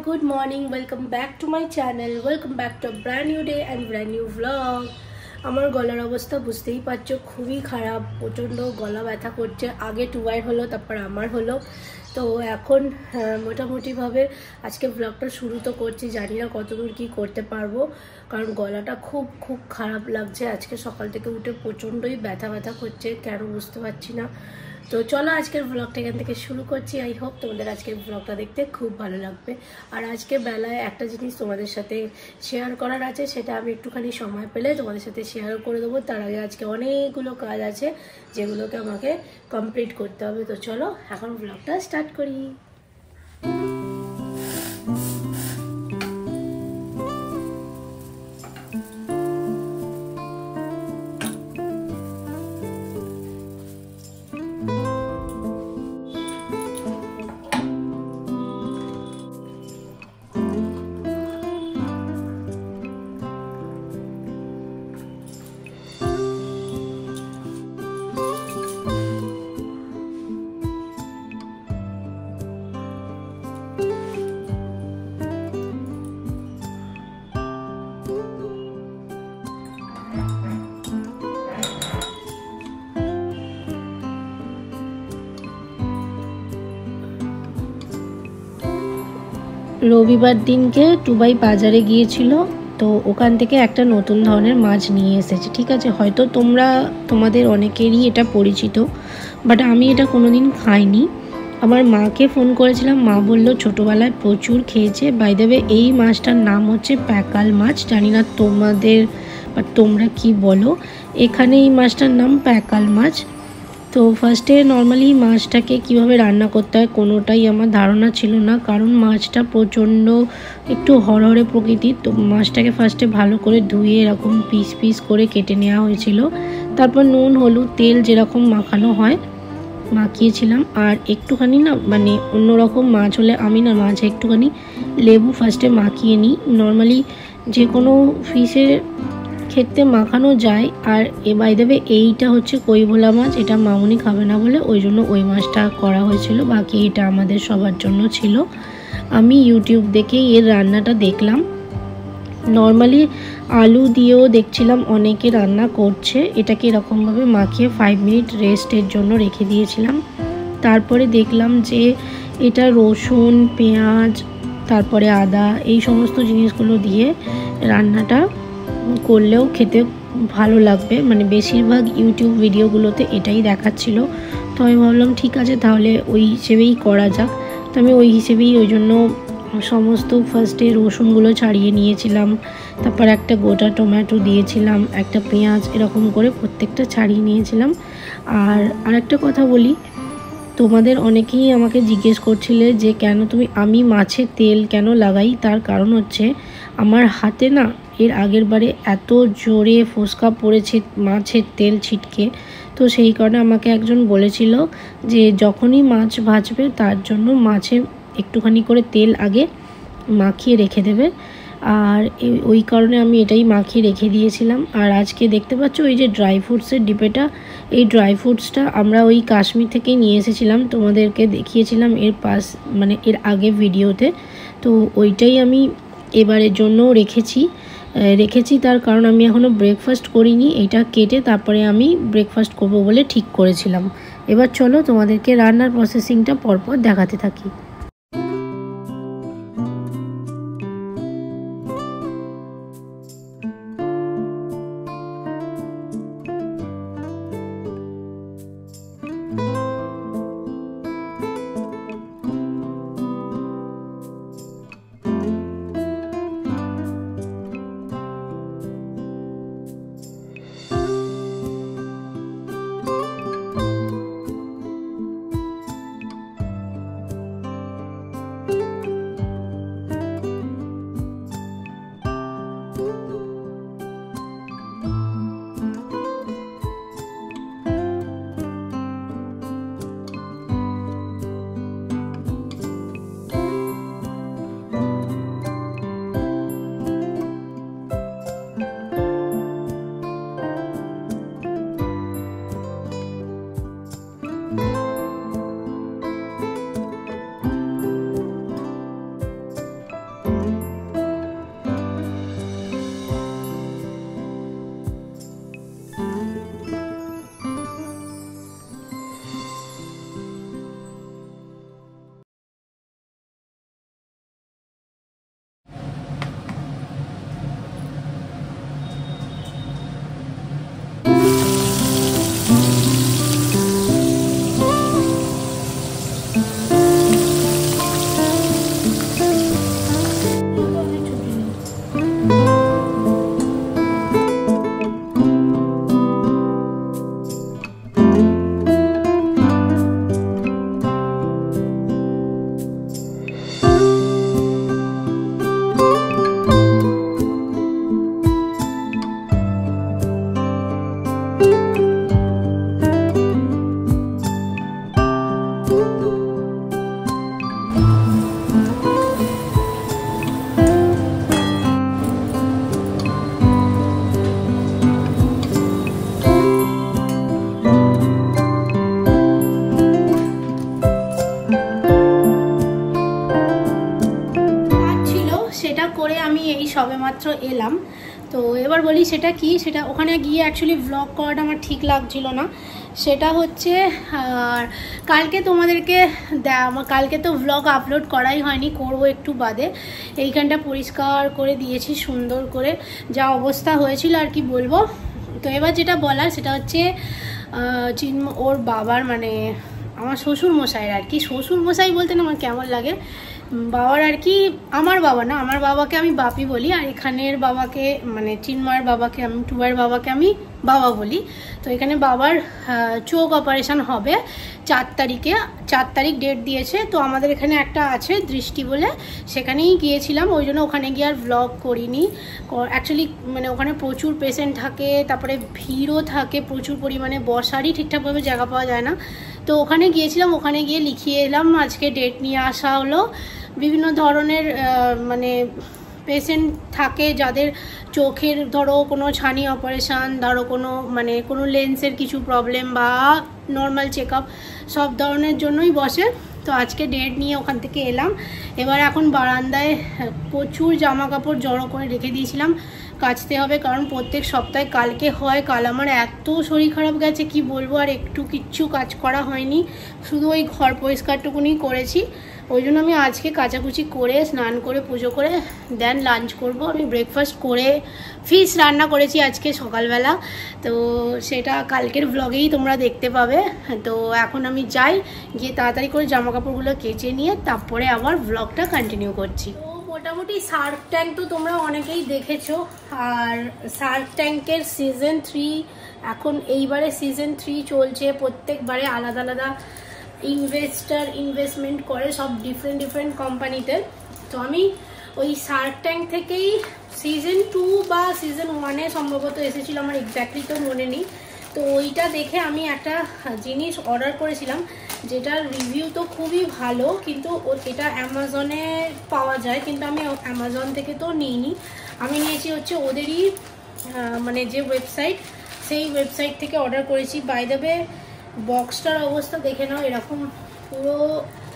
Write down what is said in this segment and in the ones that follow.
Good morning, welcome back to my channel, welcome back to a brand new day and brand new vlog. আমার গলার অবস্থা বুঝতেই পারছো, খুবই খারাপ, প্রচন্ড গলা ব্যথা করছে। আগে টুবাইর হলো, তারপর আমার হলো। তো এখন মোটামুটি ভাবে আজকে ব্লগটা শুরু তো করছি, জানি না কতদূর কি করতে পারবো, কারণ গলাটা খুব খারাপ লাগছে। আজকে সকাল থেকে উঠে প্রচন্ডই ব্যথা করছে, কেন বুঝতে পারছি না। তো চলো আজকের ব্লগটা এখান থেকে শুরু করছি। আই হোপ তোমাদের আজকের ব্লগটা দেখতে খুব ভালো লাগবে। আর আজকে বেলায় একটা জিনিস তোমাদের সাথে শেয়ার করার আছে, সেটা আমি একটুখানি সময় পেলে তোমাদের সাথে শেয়ারও করে দেবো। তার আগে আজকে অনেকগুলো কাজ আছে যেগুলোকে আমাকে কমপ্লিট করতে হবে। তো চলো এখন ব্লগটা স্টার্ট করি। রবিবার দিনকে টুবাই বাজারে গিয়েছিল, তো ওখান থেকে একটা নতুন ধরনের মাছ নিয়ে এসেছে। ঠিক আছে, হয়তো তোমাদের অনেকেরই এটা পরিচিত, বাট আমি এটা কোনোদিন খাইনি। আমার মাকে ফোন করেছিলাম, মা বলল ছোটোবেলায় প্রচুর খেয়েছে। বাই দ্য ওয়ে এই মাছটার নাম হচ্ছে প্যাকাল মাছ। জানি না তোমাদের বা তোমরা কি বলো, এখানে এই মাছটার নাম প্যাকাল মাছ। তো ফার্স্টে নর্মালি মাছটাকে কিভাবে রান্না করতে হয় কোনোটাই আমার ধারণা ছিল না, কারণ মাছটা প্রচণ্ড একটু হরহরে প্রকৃতির। তো মাছটাকে ফার্স্টে ভালো করে ধুয়ে এরকম পিস করে কেটে নেওয়া হয়েছিল। তারপর নুন হলুদ তেল যেরকম মাখানো হয় মাখিয়েছিলাম। আর একটুখানি না মানে অন্যরকম মাছ হলে আমি না মাছে একটুখানি লেবু ফার্স্টে মাখিয়ে নিই। নর্মালি যে কোনো ফিশের ক্ষেত্রে মাখানো যায়। আর বাই দ্য ওয়ে এইটা হচ্ছে কই ভোলা মাছ, এটা মামুনি খাবে না বলে ওই জন্য ওই মাছটা করা হয়েছিল, বাকি এটা আমাদের সবার জন্য ছিল। আমি ইউটিউব দেখে এর রান্নাটা দেখলাম। নর্মালি আলু দিয়েও দেখছিলাম অনেকে রান্না করছে। এটাকে এরকমভাবে মাখিয়ে 5 মিনিট রেস্টের জন্য রেখে দিয়েছিলাম। তারপরে দেখলাম যে এটা রসুন পেঁয়াজ তারপরে আদা এই সমস্ত জিনিসগুলো দিয়ে রান্নাটা করলেও খেতে ভালো লাগবে, মানে বেশিরভাগ ইউটিউব ভিডিওগুলোতে এটাই দেখাচ্ছিল। তো আমি ভাবলাম ঠিক আছে তাহলে ওই হিসেবেই করা যাক। তো আমি ওই হিসেবেই ওই জন্য সমস্ত ফার্স্টে রসুনগুলো ছাড়িয়ে নিয়েছিলাম, তারপর একটা গোটা টমেটো দিয়েছিলাম, একটা পেঁয়াজ, এরকম করে প্রত্যেকটা ছাড়িয়ে নিয়েছিলাম। আর আরেকটা কথা বলি, তোমাদের অনেকেই আমাকে জিজ্ঞেস করছিলে যে কেন আমি মাছে তেল কেন লাগাই। তার কারণ হচ্ছে আমার হাতে না এর আগের বারে এত জোরে ফোসকা পড়েছে মাছের তেল ছিটকে। তো সেই কারণে আমাকে একজন বলেছিল যে যখনই মাছ ভাজবে তার জন্য মাছে একটুখানি করে তেল আগে মাখিয়ে রেখে দেবে। আর ওই কারণে আমি এটাই মাখিয়ে রেখে দিয়েছিলাম। আর আজকে দেখতে পাচ্ছ ওই যে ড্রাই ফ্রুটসের ডিপেটা, এই ড্রাই ফ্রুটসটা আমরা ওই কাশ্মীর থেকেই নিয়ে এসেছিলাম, তোমাদেরকে দেখিয়েছিলাম এর আগে ভিডিওতে। তো ওইটাই আমি এবারের জন্য রেখেছি। তার কারণ আমি এখনও ব্রেকফাস্ট করিনি, এটা কেটে তারপরে আমি ব্রেকফাস্ট করব বলে ঠিক করেছিলাম। এবার চলো তোমাদেরকে রান্নার প্রসেসিংটা পরপর দেখাতে থাকি। করে আমি এই সবেমাত্র এলাম। তো এবার বলি সেটা কি, সেটা ওখানে গিয়ে অ্যাকচুয়ালি ভ্লগ করাটা আমার ঠিক লাগছিল না। সেটা হচ্ছে কালকে তোমাদেরকে কালকে তো ভ্লগ আপলোড করাই হয়নি, করব একটু বাদে। এইখানটা পরিষ্কার করে দিয়েছি সুন্দর করে, যা অবস্থা হয়েছিল আর কি বলবো। তো এবার যেটা বলার সেটা হচ্ছে ওর বাবার মানে আমার শ্বশুর মশাইয়ের আর কি, শ্বশুর মশাই বলতে না আমার কেমন লাগে, বাবার আর কি, আমার বাবা না, আমার বাবাকে আমি বাপি বলি, আর এখানের বাবাকে মানে চিন্ময়ের বাবাকে আমি, টুবাইয়ের বাবাকে আমি বাবা বলি। তো এখানে বাবার চোখ অপারেশন হবে 4 তারিখে, 4 তারিখ ডেট দিয়েছে। তো আমাদের এখানে একটা আছে দৃষ্টি বলে, সেখানেই গিয়েছিলাম, ওই জন্য ওখানে গিয়ে আর ভ্লগ করিনি। অ্যাকচুয়ালি মানে ওখানে প্রচুর পেশেন্ট থাকে, তারপরে ভিড়ও থাকে প্রচুর পরিমাণে, বসারই ঠিকঠাকভাবে জায়গা পাওয়া যায় না। তো ওখানে গিয়েছিলাম, ওখানে গিয়ে লিখিয়ে এলাম, আজকে ডেট নিয়ে আসা হলো। বিভিন্ন ধরনের মানে পেশেন্ট থাকে যাদের চোখের ধরো কোনো ছানি অপারেশান, ধরো কোনো মানে কোনো লেন্সের কিছু প্রবলেম বা নর্মাল চেক আপ, সব ধরনের জন্যই বসে। তো আজকে ডেট নিয়ে ওখান থেকে এলাম। এবার এখন বারান্দায় প্রচুর জামা কাপড় জড়ো করে রেখে দিয়েছিলাম, কাচতে হবে, কারণ প্রত্যেক সপ্তাহে কালকে হয়। কাল আমার এত শরীর খারাপ গেছে কি বলবো, আর কিচ্ছু কাজ করা হয়নি, শুধু ওই ঘর পরিষ্কারটুকুনি করেছি। ওই জন্য আমি আজকে কাচাকুচি করে স্নান করে পুজো করে দেন লাঞ্চ করব। আমি ব্রেকফাস্ট করে ফিশ রান্না করেছি আজকে সকালবেলা, তো সেটা কালকের ব্লগেই তোমরা দেখতে পাবে। তো এখন আমি যাই, গিয়ে তাড়াতাড়ি করে জামা কাপড়গুলো কেচে নিয়ে তারপরে আবার ব্লগটা কন্টিনিউ করছি। তো মোটামুটি শার্ক ট্যাঙ্ক তো তোমরা অনেকেই দেখেছো, আর শার্ক ট্যাঙ্কের সিজন 3 এখন এইবারে সিজন 3 চলছে। প্রত্যেকবারে আলাদা আলাদা ইনভেস্টমেন্ট করে সব ডিফারেন্ট কোম্পানিতে। তো আমি ওই শার্ক ট্যাঙ্ক থেকেই সিজন 2 বা সিজন 1-এ সম্ভবত এসেছিল, আমার এক্স্যাক্টলি তো মনে নেই। তো ওইটা দেখে আমি একটা জিনিস অর্ডার করেছিলাম, যেটার রিভিউ তো খুবই ভালো, কিন্তু এটা অ্যামাজনে পাওয়া যায়, কিন্তু আমি অ্যামাজন থেকে তো নিইনি, আমি নিয়েছি হচ্ছে ওদেরই মানে যে ওয়েবসাইট, সেই ওয়েবসাইট থেকে অর্ডার করেছি। বাই দ্য ওয়ে বক্সটার অবস্থা দেখে নাও, এরকম পুরো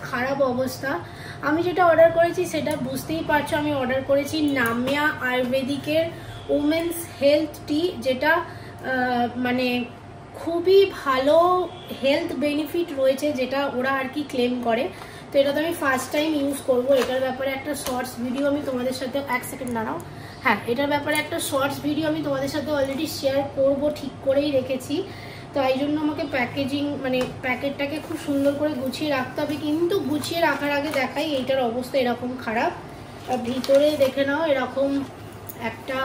খারাপ অবস্থা। আমি যেটা অর্ডার করেছি সেটা বুঝতেই পারছো, আমি অর্ডার করেছি নামিয়া আয়ুর্বেদিকের ওমেন্স হেলথ টি, যেটা মানে খুবই ভালো হেলথ বেনিফিট রয়েছে, যেটা ওরা আর কি ক্লেম করে। তো এটা তো আমি ফার্স্ট টাইম ইউজ করব। এটার ব্যাপারে একটা শর্টস ভিডিও আমি তোমাদের সাথে, 1 সেকেন্ড দাঁড়াও, হ্যাঁ, এটার ব্যাপারে একটা শর্টস ভিডিও আমি তোমাদের সাথে অলরেডি শেয়ার করব, ঠিক করেই রেখেছি। তো এই জন্য আমাকে প্যাকেজিং মানে প্যাকেটটাকে খুব সুন্দর করে গুছিয়ে রাখতে হবে, কিন্তু গুছিয়ে রাখার আগে দেখাই এইটার অবস্থা এরকম খারাপ। আর ভিতরে দেখে নাও এরকম একটা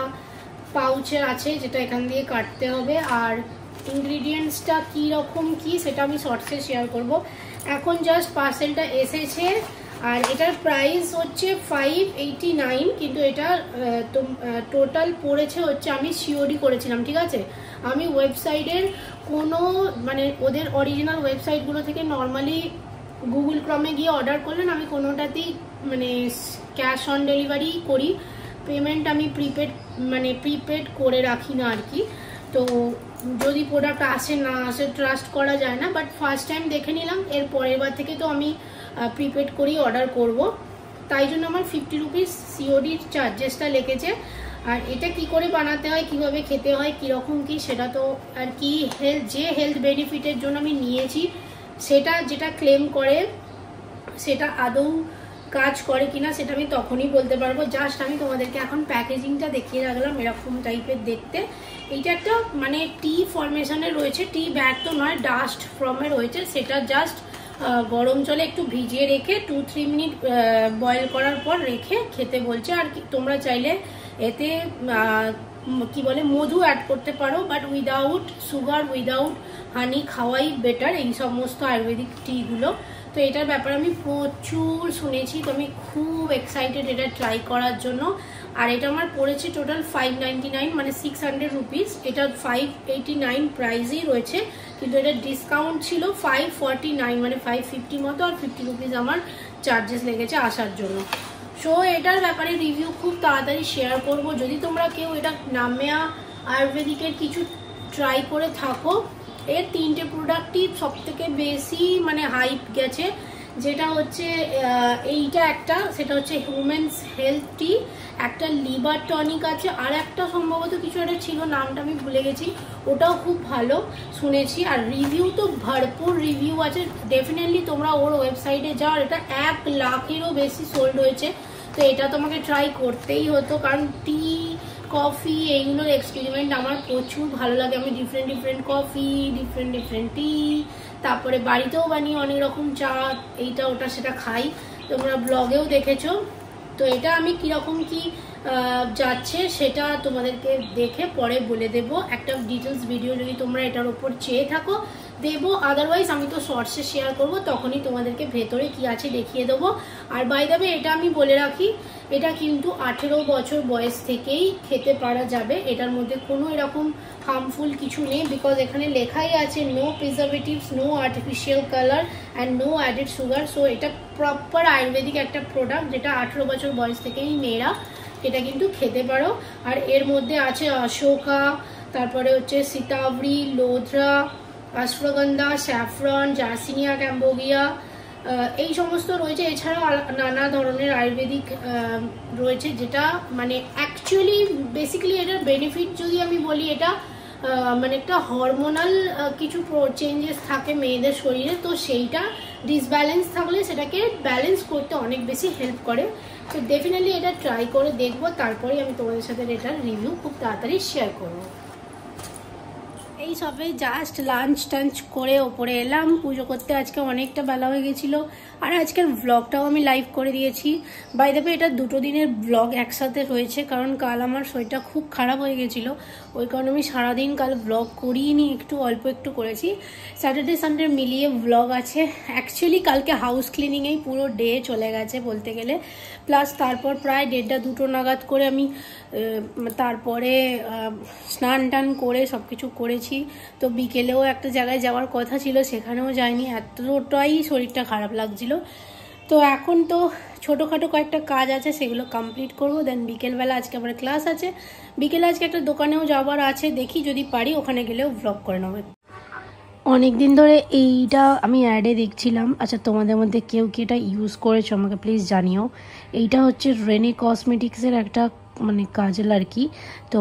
পাউচের আছে, যেটা এখান দিয়ে কাটতে হবে, আর ইনগ্রিডিয়েন্টসটা কীরকম কি সেটা আমি শর্টসে শেয়ার করব। এখন জাস্ট পার্সেলটা এসেছে, আর এটার প্রাইস হচ্ছে 589, কিন্তু এটা টোটাল পড়েছে হচ্ছে, আমি সিওডি করেছিলাম, ঠিক আছে। আমি ওয়েবসাইটের কোনো মানে ওদের অরিজিনাল ওয়েবসাইটগুলো থেকে নর্মালি গুগল ক্রমে গিয়ে অর্ডার করলেন, আমি কোনোটাতেই মানে ক্যাশ অন ডেলিভারি করি, পেমেন্ট আমি প্রিপেড করে রাখি না আর কি। তো যদি প্রোডাক্ট আসে না আসে ট্রাস্ট করা যায় না, বাট ফার্স্ট টাইম দেখে নিলাম, এর পরের বার থেকে তো আমি প্রিপেড করেই অর্ডার করব। তাই জন্য আমার 50 রুপিস সিওডির চার্জেসটা লেগেছে। আর এটা কি করে বানাতে হয়, কিভাবে খেতে হয়, কীরকম কি, সেটা তো আর কি হেলথ বেনিফিটের জন্য আমি নিয়েছি, সেটা যেটা ক্লেম করে সেটা আদৌ কাজ করে কিনা সেটা আমি তখনই বলতে পারবো। জাস্ট আমি তোমাদেরকে এখন প্যাকেজিংটা দেখিয়ে রাখলাম, এরকম টাইপের দেখতে। এইটা একটা মানে টি ফরমেশনের রয়েছে, টি ব্যাগ তো নয়, ডাস্ট ফর্মে রয়েছে। সেটা জাস্ট গরম জলে একটু ভিজিয়ে রেখে 2-3 মিনিট বয়েল করার পর রেখে খেতে বলছে। আর তোমরা চাইলে এতে কি বলে মধু অ্যাড করতে পারো, বাট উইদাউট সুগার, উইদাউট হানি খাওয়াই বেটার এই সমস্ত আয়ুর্বেদিক টিগুলো। তো এটার ব্যাপারে আমি প্রচুর শুনেছি, তো আমি খুব এক্সাইটেড এটা ট্রাই করার জন্য। আর এটা আমার পড়েছে টোটাল 599 মানে 600 রুপিস। এটা 589 প্রাইসই রয়েছে, কিন্তু এটা ডিসকাউন্ট ছিল 549 মানে 550 মতো, আর 50 রুপিস আমার চার্জেস লেগেছে আসার জন্য। সো এটার ব্যাপারে রিভিউ খুব তাড়াতাড়ি শেয়ার করব। যদি তোমরা কেউ এটা নামিয়া আয়ুর্বেদিকের কিছু ট্রাই করে থাকো, এর 3টে প্রোডাক্টই সব থেকে বেশি মানে হাইপ গেছে। যেটা হচ্ছে এইটা একটা, সেটা হচ্ছে হিউম্যানস হেলথ টি, একটা লিভার টনিক আছে, আর একটা সম্ভবত কিছু একটা ছিল, নামটা আমি ভুলে গেছি, ওটাও খুব ভালো শুনেছি। আর রিভিউ তো ভরপুর রিভিউ আছে, ডেফিনেটলি তোমরা ওর ওয়েবসাইটে যাও। এটা 1 লাখেরও বেশি সোল্ড হয়েছে, তো এটা তোমাকে ট্রাই করতেই হতো, কারণ টি কফি এইগুলোর এক্সপেরিমেন্ট আমার প্রচুর ভালো লাগে। আমি ডিফারেন্ট কফি, ডিফারেন্ট টি, তারপরে বাড়িতেও বানিয়ে অনেক রকম চা, এইটা ওটা সেটা খাই, তোমরা ব্লগেও দেখেছো। তো এটা আমি কীরকম কি যাচ্ছে সেটা তোমাদেরকে দেখে পরে বলে দেব। একটা ডিটেলস ভিডিও যদি তোমরা এটার উপর চেয়ে থাকো দেবো, আদারওয়াইজ আমি তো শর্টসে শেয়ার করব, তখনই তোমাদেরকে ভেতরে কি আছে দেখিয়ে দেবো। আর বাই দ্য ওয়ে এটা আমি বলে রাখি, এটা কিন্তু 18 বছর বয়স থেকেই খেতে পারা যাবে। এটার মধ্যে কোনো এরকম হার্মফুল কিছু নেই, বিকজ এখানে লেখাই আছে no preservatives, no artificial colour and no added sugar. So এটা প্রপার আয়ুর্বেদিক একটা প্রোডাক্ট, যেটা 18 বছর বয়স থেকেই মেয়েরা এটা কিন্তু খেতে পারো। আর এর মধ্যে আছে অশোকা, তারপরে হচ্ছে সীতাবরি, লোধরা, অশ্বগন্ধা, স্যাফরন, জার্সিনিয়া ক্যাম্বোগিয়া, এই সমস্ত রয়েছে। এছাড়াও নানা ধরনের আয়ুর্বেদিক রয়েছে, যেটা মানে অ্যাকচুয়ালি বেসিক্যালি এটার বেনিফিট যদি আমি বলি, এটা মানে একটা হরমোনাল কিছু চেঞ্জেস থাকে মেয়েদের শরীরে, তো সেইটা ডিসব্যালেন্স থাকলে সেটাকে ব্যালেন্স করতে অনেক বেশি হেল্প করে। তো ডেফিনেটলি এটা ট্রাই করে দেখবো, তারপরে আমি তোমাদের সাথে এটার রিভিউ খুব তাড়াতাড়ি শেয়ার করবো। এই সবে জাস্ট লাঞ্চ টাঞ্চ করে ওপরে এলাম পুজো করতে। আজকে অনেকটা বেলা হয়ে গেছিলো, আর আজকের ব্লগটাও আমি লাইভ করে দিয়েছি। বাই দ্য ওয়ে এটা 2 দিনের ব্লগ একসাথে রয়েছে, কারণ কাল আমার শরীরটা খুব খারাপ হয়ে গেছিলো, ওই কারণে আমি সারাদিন কাল ব্লগ করিনি, অল্প একটু করেছি। স্যাটারডে সানডে মিলিয়ে ব্লগ আছে। অ্যাকচুয়ালি কালকে হাউস ক্লিনিংয়েই পুরো ডে চলে গেছে বলতে গেলে, প্লাস তারপর প্রায় 1:30-2 নাগাদ করে আমি তারপরে স্নান টান করে সব কিছু করেছি। তো বিকেলেও একটা জায়গায় যাওয়ার কথা ছিল, সেখানেও যাইনি, এতটাই শরীরটা খারাপ লাগছিল। তো এখন তো ছোটোখাটো কয়েকটা কাজ আছে, সেগুলো কমপ্লিট করবো। দেন বিকেলবেলা আজকে আমার ক্লাস আছে, বিকেলে আজকে একটা দোকানেও যাওয়ার আছে, দেখি যদি পারি ওখানে গেলেও ব্লগ করে নেবো। অনেক দিন ধরে এইটা আমি অ্যাডে দেখছিলাম, আচ্ছা তোমাদের মধ্যে কেউ কি এটা ইউজ করেছো আমাকে প্লিজ জানিও। এইটা হচ্ছে রেনি কসমেটিক্সের একটা মানে কাজল আর কি। তো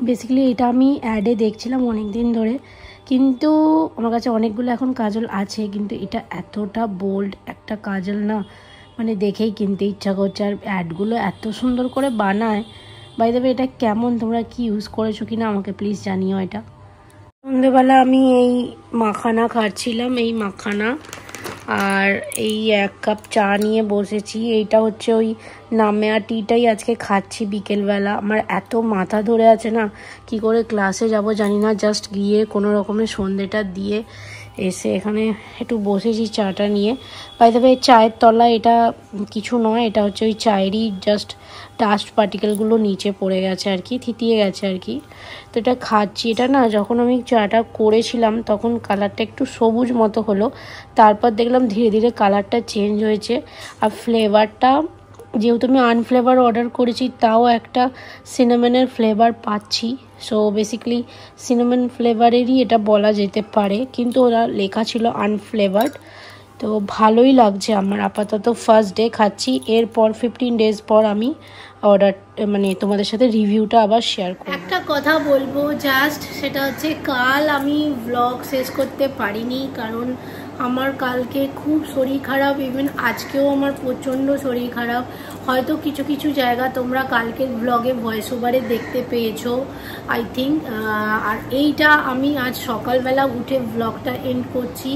বেসিক্যালি এটা আমি অ্যাডে দেখছিলাম অনেক দিন ধরে, কিন্তু আমার কাছে অনেকগুলো এখন কাজল আছে, কিন্তু এটা এতটা বোল্ড একটা কাজল না, মানে দেখেই কিনতে ইচ্ছা করছে। আর অ্যাডগুলো এত সুন্দর করে বানায়। বাই দ্য ওয়ে এটা কেমন, তোমরা কি ইউজ করেছো কিনা আমাকে প্লিজ জানিও এটা। সন্ধ্যেবেলা আমি এই মাখানা খাচ্ছিলাম, এই মাখানা আর এই 1 কাপ চা নিয়ে বসেছি। এইটা হচ্ছে ওই নামিয়া টিটাই আজকে খাচ্ছি বিকেলবেলা। আমার এত মাথা ধরে আছে না, কি করে ক্লাসে যাব জানি না, জাস্ট গিয়ে কোনো রকমের সন্ধ্যেটা দিয়ে এসে এখানে একটু বসেছি চাটা নিয়ে। বাই দ্য ওয়ে চায়ের তলা এটা কিছু নয়, এটা হচ্ছে ওই চায়েরই জাস্ট ডাস্ট পার্টিকেলগুলো নিচে পড়ে গেছে আর কি, থিতিয়ে গেছে আর কি। তো এটা খাচ্ছি। এটা না যখন আমি চাটা করেছিলাম তখন কালারটা একটু সবুজ মতো হলো, তারপর দেখলাম ধীরে ধীরে কালারটা চেঞ্জ হয়েছে। আর ফ্লেভারটা যেহেতু আমি আনফ্লেভার অর্ডার করেছি, তাও একটা সিনামনের ফ্লেভার পাচ্ছি। সো বেসিক্যালি সিনামন ফ্লেভারেরই এটা বলা যেতে পারে, কিন্তু ওরা লেখা ছিল আনফ্লেভার্ড। তো ভালোই লাগছে আমার, আপাতত ফার্স্ট ডে খাচ্ছি। এরপর 15 ডেজ পর আমি অর্ডার মানে তোমাদের সাথে রিভিউটা আবার শেয়ার করব। একটা কথা বলবো জাস্ট, সেটা হচ্ছে কাল আমি ব্লগ শেষ করতে পারিনি, কারণ আমার কালকে খুব শরীর খারাপ। ইভেন আজকেও আমার প্রচণ্ড শরীর খারাপ। হয়তো কিছু কিছু জায়গা তোমরা কালকের ব্লগে ভয়েস ওভারে দেখতে পেয়েছো আই থিঙ্ক। আর এইটা আমি আজ সকালবেলা উঠে ব্লগটা এন্ড করছি।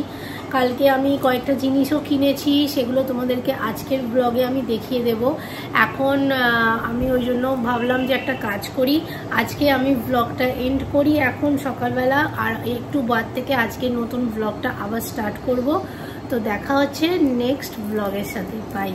কালকে আমি কয়েকটা জিনিসও কিনেছি, সেগুলো তোমাদেরকে আজকের ব্লগে আমি দেখিয়ে দেব। এখন আমি ওই জন্য ভাবলাম যে একটা কাজ করি, আজকে আমি ব্লগটা এন্ড করি এখন সকালবেলা, আর একটু বাদ থেকে আজকে নতুন ব্লগটা আবার স্টার্ট করব। তো দেখা হচ্ছে নেক্সট ব্লগের সাথে। বাই।